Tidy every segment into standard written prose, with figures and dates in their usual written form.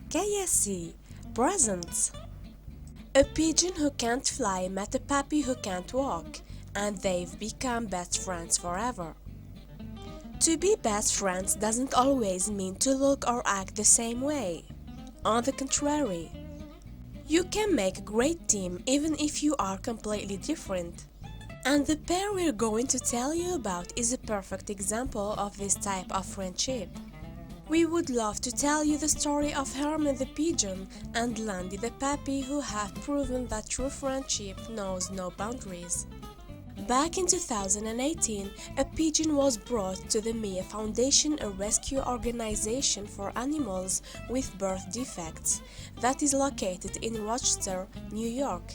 KSC Presents. A pigeon who can't fly met a puppy who can't walk, and they've become best friends forever. To be best friends doesn't always mean to look or act the same way. On the contrary, you can make a great team even if you are completely different. And the pair we're going to tell you about is a perfect example of this type of friendship. We would love to tell you the story of Herman the pigeon and Landy the puppy who have proven that true friendship knows no boundaries. Back in 2018, a pigeon was brought to the Mia Foundation, a rescue organization for animals with birth defects that is located in Rochester, New York.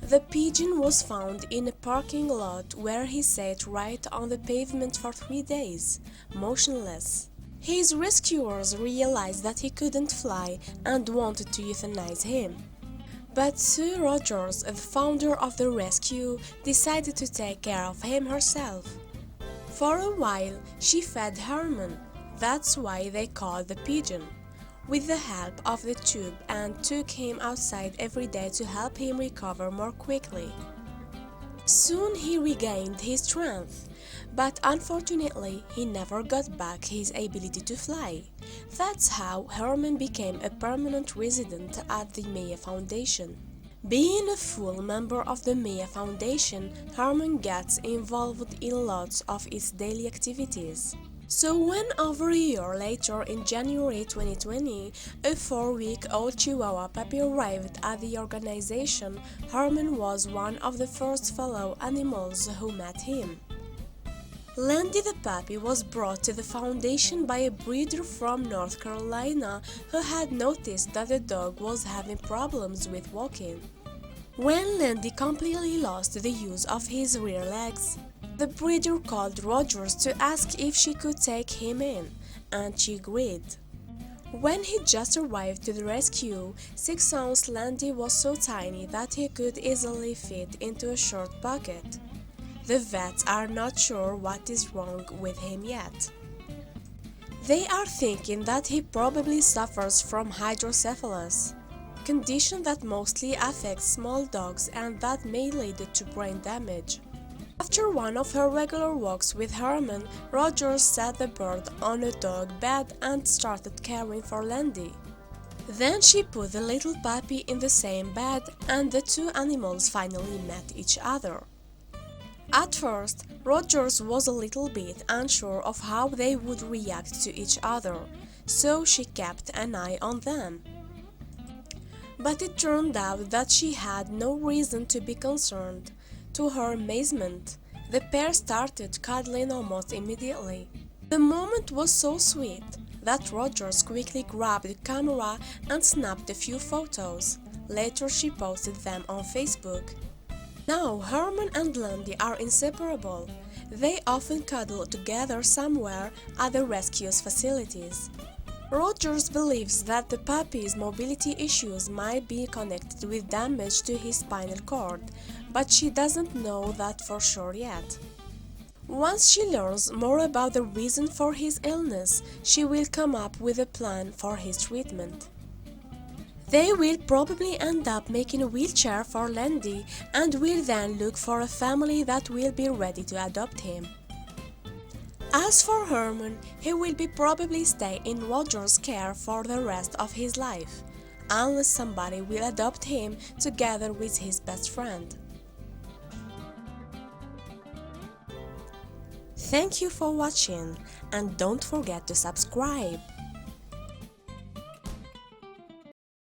The pigeon was found in a parking lot where he sat right on the pavement for 3 days, motionless. His rescuers realized that he couldn't fly and wanted to euthanize him. But Sue Rogers, the founder of the rescue, decided to take care of him herself. For a while, she fed Herman, that's why they called the pigeon, with the help of the tube, and took him outside every day to help him recover more quickly. Soon he regained his strength, but unfortunately he never got back his ability to fly. That's how Herman became a permanent resident at the Mia Foundation. Being a full member of the Mia Foundation, Herman gets involved in lots of its daily activities. So when over a year later, in January 2020, a 4-week-old Chihuahua puppy arrived at the organization, Herman was one of the first fellow animals who met him. Landy the puppy was brought to the foundation by a breeder from North Carolina who had noticed that the dog was having problems with walking. When Landy completely lost the use of his rear legs, the breeder called Rogers to ask if she could take him in, and she agreed. When he just arrived to the rescue, 6-ounce Landy was so tiny that he could easily fit into a short pocket. The vets are not sure what is wrong with him yet. They are thinking that he probably suffers from hydrocephalus, a condition that mostly affects small dogs and that may lead to brain damage. After one of her regular walks with Herman, Rogers set the bird on a dog bed and started caring for Landy. Then she put the little puppy in the same bed and the two animals finally met each other. At first, Rogers was a little bit unsure of how they would react to each other, so she kept an eye on them. But it turned out that she had no reason to be concerned. To her amazement, the pair started cuddling almost immediately. The moment was so sweet that Rogers quickly grabbed the camera and snapped a few photos. Later she posted them on Facebook. Now Herman and Landy are inseparable. They often cuddle together somewhere at the rescue's facilities. Rogers believes that the puppy's mobility issues might be connected with damage to his spinal cord, but she doesn't know that for sure yet. Once she learns more about the reason for his illness, she will come up with a plan for his treatment. They will probably end up making a wheelchair for Landy and will then look for a family that will be ready to adopt him. As for Herman, he will probably stay in Rogers' care for the rest of his life, unless somebody will adopt him together with his best friend. Thank you for watching, and don't forget to subscribe.